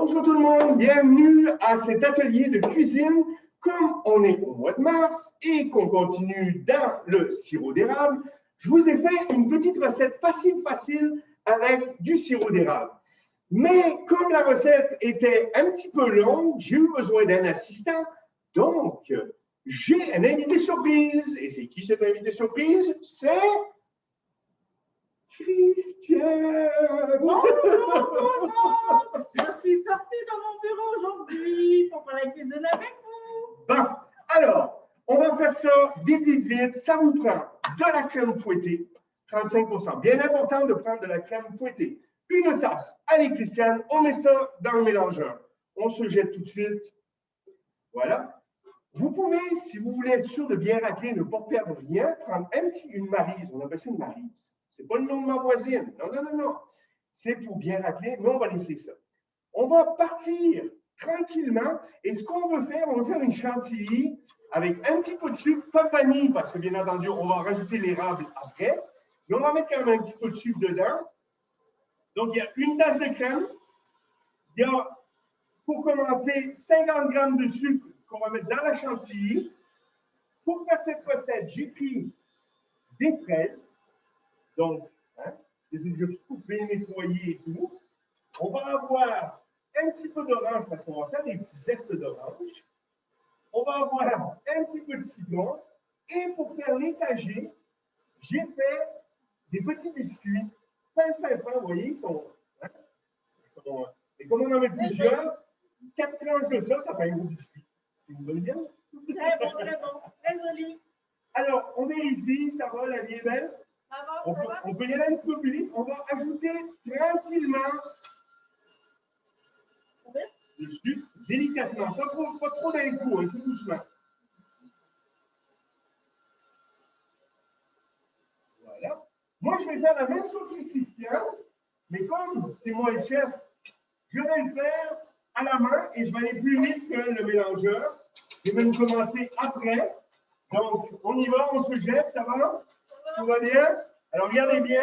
Bonjour tout le monde, bienvenue à cet atelier de cuisine. Comme on est au mois de mars et qu'on continue dans le sirop d'érable, je vous ai fait une petite recette facile avec du sirop d'érable. Mais comme la recette était un petit peu longue, j'ai eu besoin d'un assistant. Donc, j'ai un invité surprise. Et c'est qui cet invité surprise? C'est Christiane. Bonjour, je suis sortie de mon bureau aujourd'hui pour faire la cuisine avec vous. Bon, alors, on va faire ça vite. Ça vous prend de la crème fouettée, 35%. Bien important de prendre de la crème fouettée. Une tasse. Allez, Christiane, on met ça dans le mélangeur. On se jette tout de suite. Voilà. Vous pouvez, si vous voulez être sûr de bien racler, ne pas perdre rien, prendre une maryse. On appelle ça une maryse. Ce n'est pas le nom de ma voisine. Non. C'est pour bien racler, mais on va laisser ça. On va partir tranquillement. Et ce qu'on veut faire, on va faire une chantilly avec un petit peu de sucre, pas de vanille, parce que bien entendu, on va rajouter l'érable après. Mais on va mettre quand même un petit peu de sucre dedans. Donc, il y a une tasse de crème. Il y a, pour commencer, 50 grammes de sucre qu'on va mettre dans la chantilly. Pour faire cette recette, j'ai pris des fraises. Donc, je les ai coupées, nettoyées et tout. On va avoir un petit peu d'orange parce qu'on va faire des petits zestes d'orange. On va avoir un petit peu de citron. Et pour faire l'étagé, j'ai fait des petits biscuits. Fin, vous voyez, ils sont. Et comme on en met plusieurs, 4 tranches de ça fait un gros biscuit. C'est une bonne idée? Très bon, très joli. Alors, on vérifie, ça va, la vie est belle? On peut y aller un petit peu plus vite. On va ajouter tranquillement le sucre, délicatement, pas trop d'un coup, tout doucement. Voilà. Moi, je vais faire la même chose que Christian, mais comme c'est moi le chef, je vais le faire à la main et je vais aller plus vite que le mélangeur. Je vais même commencer après. Donc, on y va, on se jette, ça va? Tout va bien? Alors, regardez bien.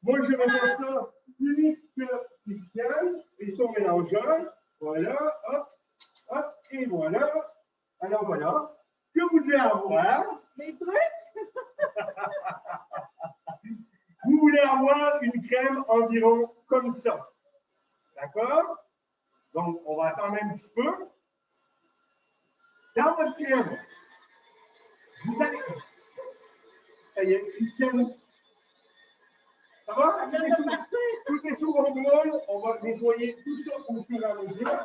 Moi, je vais faire ça plus vite que Christian et son mélangeur. Voilà, hop, et voilà. Alors, voilà. Ce que vous devez avoir. Les trucs? Vous voulez avoir une crème environ comme ça. D'accord? Donc, on va attendre un petit peu. Dans votre crème, vous allez. Ça y est, Christiane. Ça va? Tout est sous contrôle. On va nettoyer tout ça au fur et à mesure.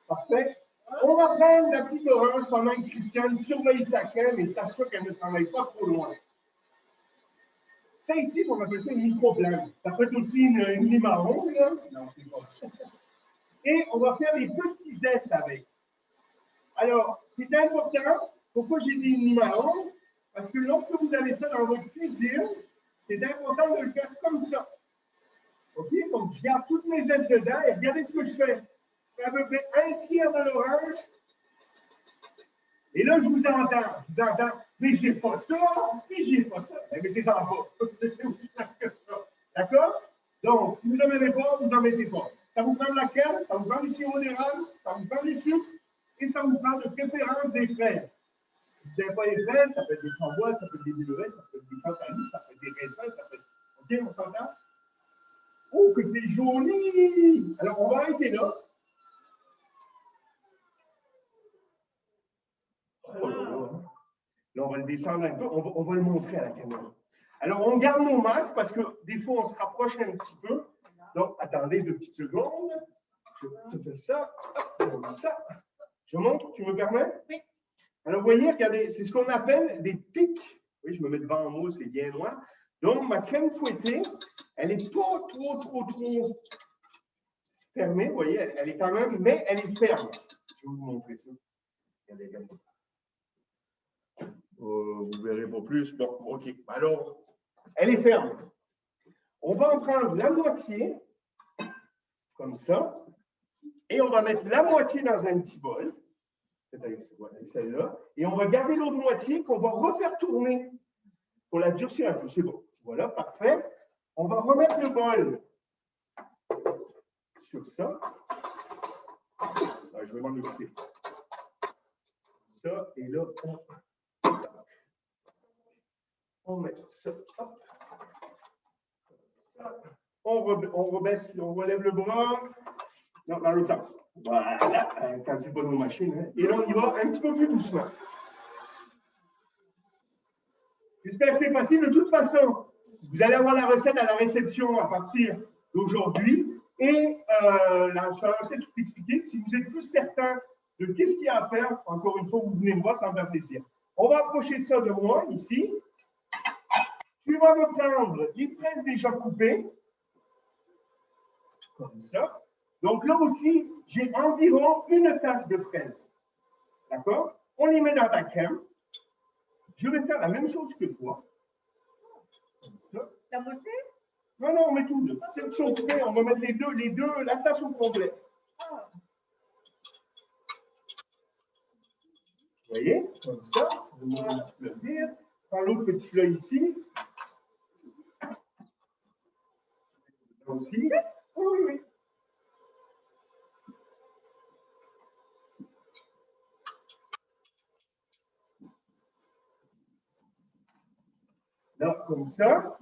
Parfait. On va prendre la petite orange pendant que Christiane surveille sa crème et s'assure qu'elle ne travaille pas trop loin. Ça ici, on appelle ça une microplante. Ça peut être aussi une limaron, là. Non, c'est pas ça. Et on va faire des petits zestes avec. Alors, c'est important. Pourquoi j'ai dit une limaron? Parce que lorsque vous avez ça dans votre cuisine, c'est important de le faire comme ça. OK? Donc, je garde toutes mes zestes dedans et regardez ce que je fais. Je fais à peu près un tiers de l'orange. Et là, je vous entends. Mais j'ai pas ça, mais mettez-en pas. D'accord? Donc, si vous n'en avez pas, vous n'en mettez pas. Ça vous prend de la crème, ça vous prend du sirop d'érable, ça vous prend du sucre et ça vous prend de préférence des fraises. Si vous n'avez pas les fraises, ça peut être des framboises, ça peut être des bluettes, ça peut être des cantaloups, ça peut être des raisins, ça peut être. OK, on s'entend? Oh, que c'est joli! Alors, on va arrêter là. Oh là là. Là, on va le descendre un peu, on va le montrer à la caméra. Alors, on garde nos masques parce que des fois, on se rapproche un petit peu. Donc, attendez 2 petites secondes. Je fais ça, comme ça. Je montre, tu me permets? Oui. Alors, vous voyez, regardez, c'est ce qu'on appelle des pics. Oui, je me mets devant moi, c'est bien noir. Donc, ma crème fouettée, elle n'est pas trop fermée. Vous voyez, elle est quand même, mais elle est ferme. Je vais vous montrer ça. Regardez. Vous ne verrez pas plus. Donc, OK. Alors, elle est ferme. On va en prendre la moitié, comme ça, et on va mettre la moitié dans un petit bol. Voilà, celle-là. Et on va garder l'autre moitié qu'on va refaire tourner pour la durcir un peu. C'est bon. Voilà, parfait. On va remettre le bol sur ça. Je vais m'en occuper. Ça, et là, on met ça. Hop. Ça. On rebaisse, on relève le bras. Non, dans l'autre sens. Voilà, quand c'est pas nos machines. Hein. Et là, on y va un petit peu plus doucement. J'espère que c'est facile. De toute façon, vous allez avoir la recette à la réception à partir d'aujourd'hui. Et sur la recette, je peux expliquer. Si vous êtes plus certain de qu'est-ce qu'il y a à faire, encore une fois, vous venez me voir, ça me fait plaisir. On va approcher ça de moi, ici. Tu vas me prendre les fraises déjà coupées. Comme ça. Donc là aussi, j'ai environ une tasse de fraises. D'accord? On les met dans ta crème. Je vais faire la même chose que toi. La moitié? Non, non, on met tout deux. C'est sont prêts, on va mettre les deux, la tasse au complet. Ah. Vous voyez? Comme ça. On va un petit peu dire. Prends l'autre petit plat ici. Là aussi. Oui, oui, oui. Là, comme ça.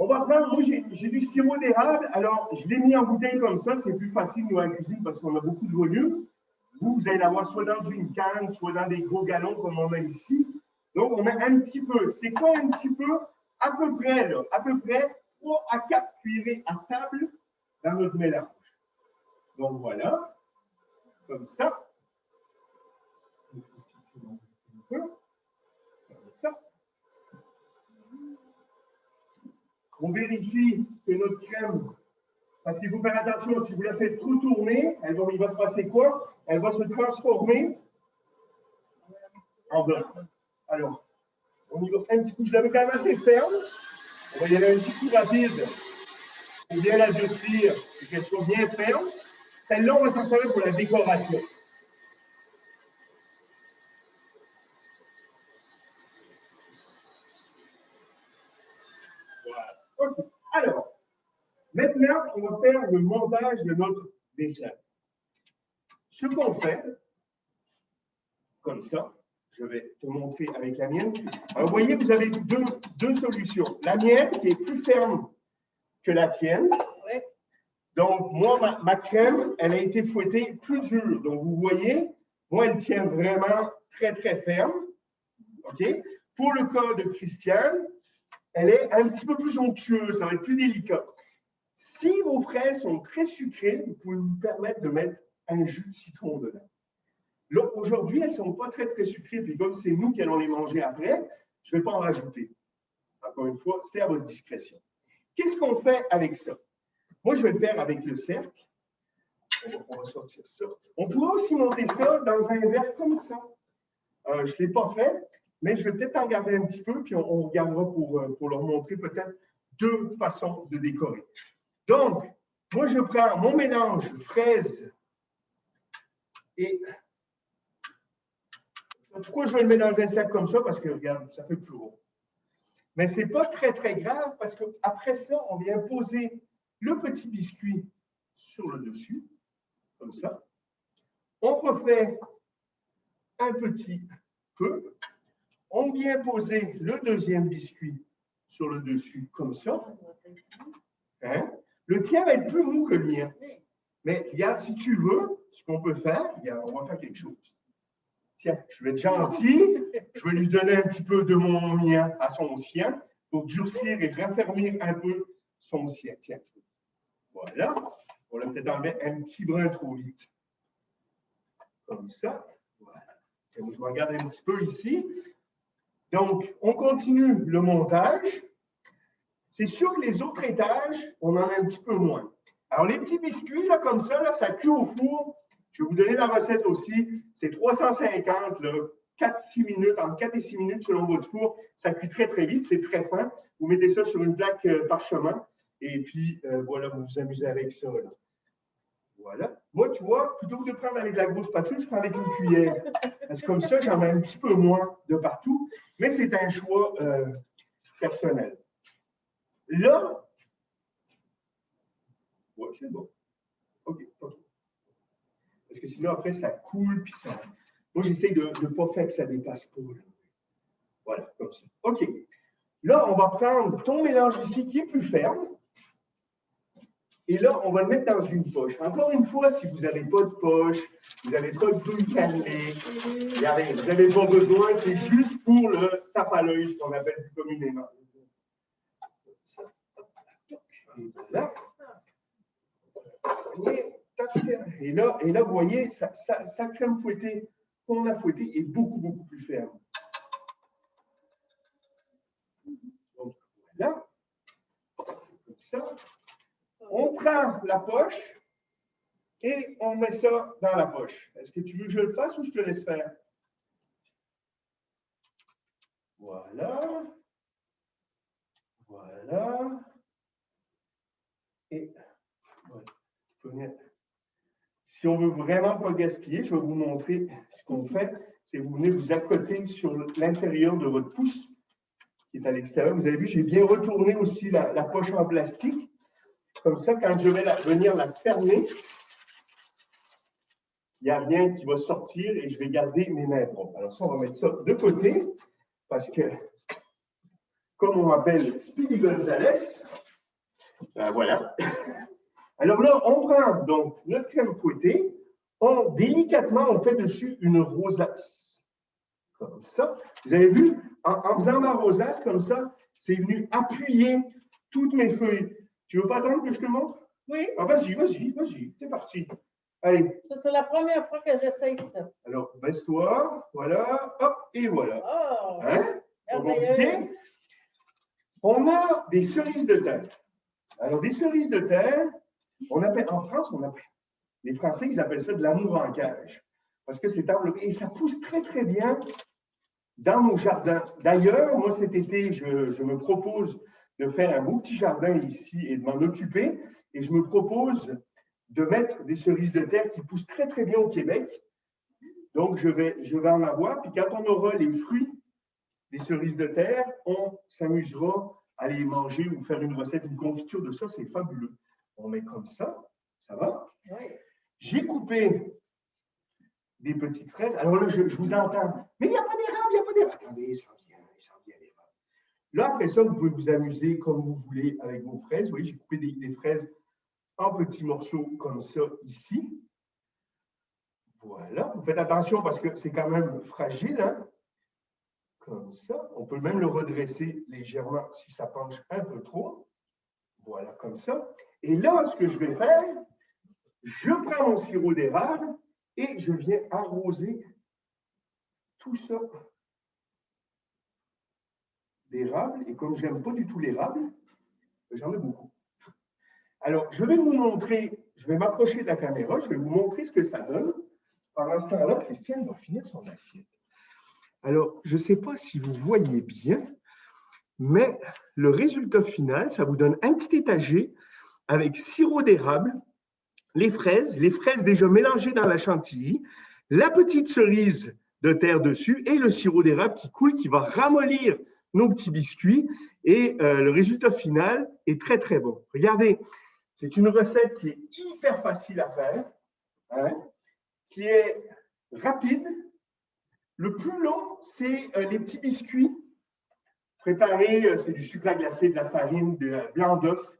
On va prendre, moi j'ai du sirop d'érable, alors je l'ai mis en bouteille comme ça, c'est plus facile nous à la cuisine parce qu'on a beaucoup de volume. Vous allez l'avoir soit dans une canne, soit dans des gros galons comme on a ici. Donc on met un petit peu, c'est quoi un petit peu? À peu près, là, à peu près 3 à 4 cuillerées à table dans notre mélange. Donc voilà, comme ça. Comme ça. On vérifie que notre crème, parce qu'il faut faire attention, si vous la faites trop tourner, il va se passer quoi? Elle va se transformer en beurre. Alors, on y va un petit coup, je l'avais quand même assez ferme. On va y aller un petit coup rapide pour bien la durcir et qu'elle soit bien ferme. Celle-là, on va s'en servir pour la décoration. Voilà. Okay. Alors, maintenant, on va faire le montage de notre dessert. Ce qu'on fait, comme ça, je vais te montrer avec la mienne. Alors, vous voyez, vous avez deux solutions. La mienne qui est plus ferme que la tienne. Ouais. Donc, moi, ma crème, elle a été fouettée plus dure. Donc, vous voyez, moi, elle tient vraiment très, très ferme. OK? Pour le cas de Christiane, elle est un petit peu plus onctueuse, ça va être plus délicat. Si vos fraises sont très sucrées, vous pouvez vous permettre de mettre un jus de citron dedans. Là, aujourd'hui, elles ne sont pas très, très sucrées, puis comme c'est nous qui allons les manger après, je ne vais pas en rajouter. Encore une fois, c'est à votre discrétion. Qu'est-ce qu'on fait avec ça? Moi, je vais le faire avec le cercle. On va sortir ça. On pourrait aussi monter ça dans un verre comme ça. Je ne l'ai pas fait, mais je vais peut-être en garder un petit peu, puis on regardera pour leur montrer peut-être deux façons de décorer. Donc, moi, je prends mon mélange fraise et... Pourquoi je vais le mettre dans un sac comme ça? Parce que, regarde, ça fait plus gros. Mais ce n'est pas très, très grave parce qu'après ça, on vient poser le petit biscuit sur le dessus, comme ça. On refait un petit peu. On vient poser le deuxième biscuit sur le dessus, comme ça. Hein? Le tien va être plus mou que le mien. Mais regarde, si tu veux, ce qu'on peut faire, regarde, on va faire quelque chose. Tiens, je vais être gentil, je vais lui donner un petit peu de mon mien à son sien pour durcir et raffermir un peu son sien. Tiens, voilà. On l'a peut-être enlevé un petit brin trop vite. Comme ça. Voilà. Tiens, je regarde un petit peu ici. Donc, on continue le montage. C'est sûr que les autres étages, on en a un petit peu moins. Alors, les petits biscuits, là, comme ça, là, ça cuit au four. Je vais vous donner la recette aussi. C'est 350, 4-6 minutes, entre 4 et 6 minutes selon votre four. Ça cuit très, très vite. C'est très fin. Vous mettez ça sur une plaque parchemin. Et puis, voilà, vous vous amusez avec ça. Là. Voilà. Moi, tu vois, plutôt que de prendre avec la grosse spatule, je prends avec une cuillère. Parce que comme ça, j'en ai un petit peu moins de partout. Mais c'est un choix personnel. Là, Ouais, c'est bon. OK, continue. Parce que sinon, après, ça coule, puis ça. Moi, j'essaie de ne pas faire que ça dépasse pas. Là. Voilà, comme ça. OK. Là, on va prendre ton mélange ici qui est plus ferme. Et là, on va le mettre dans une poche. Encore une fois, si vous n'avez pas de poche, vous n'avez pas de douille cannelée, regardez, vous n'avez pas besoin, c'est juste pour le tape à l'œil, ce qu'on appelle plus communément. Et voilà. Et là, vous voyez, sa crème fouettée qu'on a fouettée est beaucoup, beaucoup plus ferme. Donc, voilà. Comme ça. On prend la poche et on met ça dans la poche. Est-ce que tu veux que je le fasse ou je te laisse faire? Voilà. Voilà. Et voilà. Si on veut vraiment pas gaspiller, je vais vous montrer ce qu'on fait. C'est que vous venez vous accoter sur l'intérieur de votre pouce qui est à l'extérieur. Vous avez vu, j'ai bien retourné aussi la poche en plastique. Comme ça, quand je vais venir la fermer, il n'y a rien qui va sortir et je vais garder mes mains propres. Alors ça, on va mettre ça de côté parce que, comme on m'appelle Speedy Gonzalez, ben voilà. Alors là, on prend donc notre crème fouettée, délicatement, on fait dessus une rosace. Comme ça. Vous avez vu, en faisant ma rosace comme ça, c'est venu appuyer toutes mes feuilles. Tu veux pas attendre que je te montre? Oui. Ah, vas-y, c'est parti. Allez. Ça, c'est la première fois que j'essaye ça. Alors, baisse-toi, voilà, hop, et voilà. Oh! Hein? Pas compliqué? On a des cerises de terre. Alors, des cerises de terre, en France, les Français, ils appellent ça de l'amour en cage. Parce que c'est enveloppé. Et ça pousse très, très bien dans nos jardins. D'ailleurs, moi, cet été, je me propose de faire un beau petit jardin ici et de m'en occuper. Et je me propose de mettre des cerises de terre qui poussent très, très bien au Québec. Donc, je vais en avoir. Puis quand on aura les fruits des cerises de terre, on s'amusera à les manger ou faire une recette, une confiture de ça. C'est fabuleux. On met comme ça. Ça va? Oui. J'ai coupé des petites fraises. Alors là, je vous entends. Mais il n'y a pas d'érable, il n'y a pas d'érable. Attendez, il s'en vient l'érable. Là, après ça, vous pouvez vous amuser comme vous voulez avec vos fraises. Vous voyez, j'ai coupé des fraises en petits morceaux comme ça ici. Voilà. Vous faites attention parce que c'est quand même fragile. Hein? Comme ça. On peut même le redresser légèrement si ça penche un peu trop. Voilà, comme ça. Et là, ce que je vais faire, je prends mon sirop d'érable et je viens arroser tout ça d'érable. Et comme je n'aime pas du tout l'érable, j'en ai beaucoup. Alors, je vais vous montrer, je vais m'approcher de la caméra, je vais vous montrer ce que ça donne. Pendant ce temps-là, Christiane va finir son assiette. Alors, je ne sais pas si vous voyez bien, mais le résultat final, ça vous donne un petit étagé avec sirop d'érable, les fraises déjà mélangées dans la chantilly, la petite cerise de terre dessus et le sirop d'érable qui coule, qui va ramollir nos petits biscuits. Et le résultat final est très, très bon. Regardez, c'est une recette qui est hyper facile à faire, hein, qui est rapide. Le plus long, c'est les petits biscuits préparés. C'est du sucre à glacer, de la farine, de blanc d'œuf.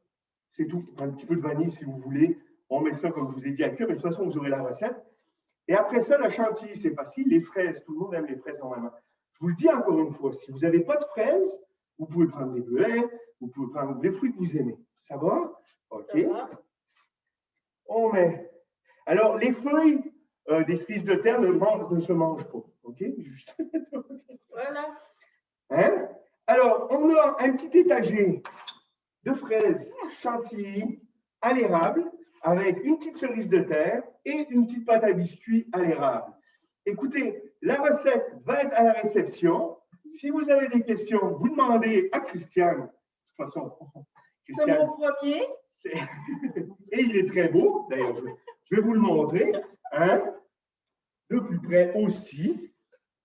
C'est tout. Un petit peu de vanille si vous voulez. On met ça, comme je vous ai dit, à cuire. Mais de toute façon, vous aurez la recette. Et après ça, la chantilly, c'est facile. Les fraises, tout le monde aime les fraises normalement. Je vous le dis encore une fois, si vous n'avez pas de fraises, vous pouvez prendre des bleuets, vous pouvez prendre les fruits que vous aimez. Ça va? OK. On met. Alors, les feuilles des cerises de terre ne se mangent pas. OK? Juste. Voilà. Hein? Alors, on a un petit étagé de fraises chantilly à l'érable avec une petite cerise de terre et une petite pâte à biscuits à l'érable. Écoutez, la recette va être à la réception. Si vous avez des questions, vous demandez à Christiane. De toute façon, Christiane, c'est mon premier. Et il est très beau. D'ailleurs, je vais vous le montrer. Hein? De plus près aussi.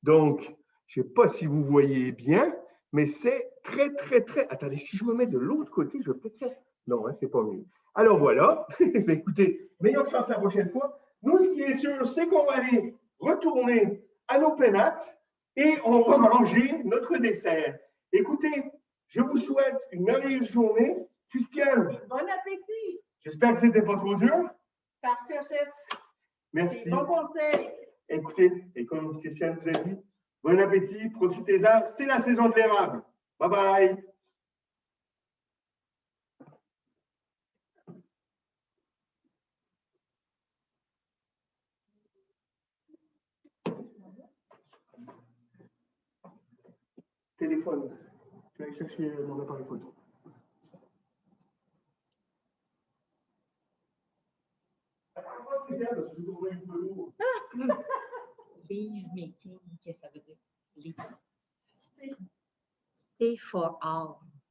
Donc, je ne sais pas si vous voyez bien, mais c'est très, très, très… Attendez, si je me mets de l'autre côté, je peux peut-être… Non, hein, c'est pas mieux. Alors voilà, écoutez, meilleure chance la prochaine fois. Nous, ce qui est sûr, c'est qu'on va aller retourner à nos pénates et on va manger notre dessert. Écoutez, je vous souhaite une merveilleuse journée. Christiane, Bon appétit. j'espère que ce n'était pas trop dur. Parfait, chef. Merci. Bon conseil. Écoutez, et comme Christiane vous a dit, bon appétit, profitez-en, c'est la saison de l'érable. Bye bye. Téléphone. Je vais aller chercher mon appareil photo. Leave meeting, qu'est-ce que ça veut dire? Leave. Stay for all.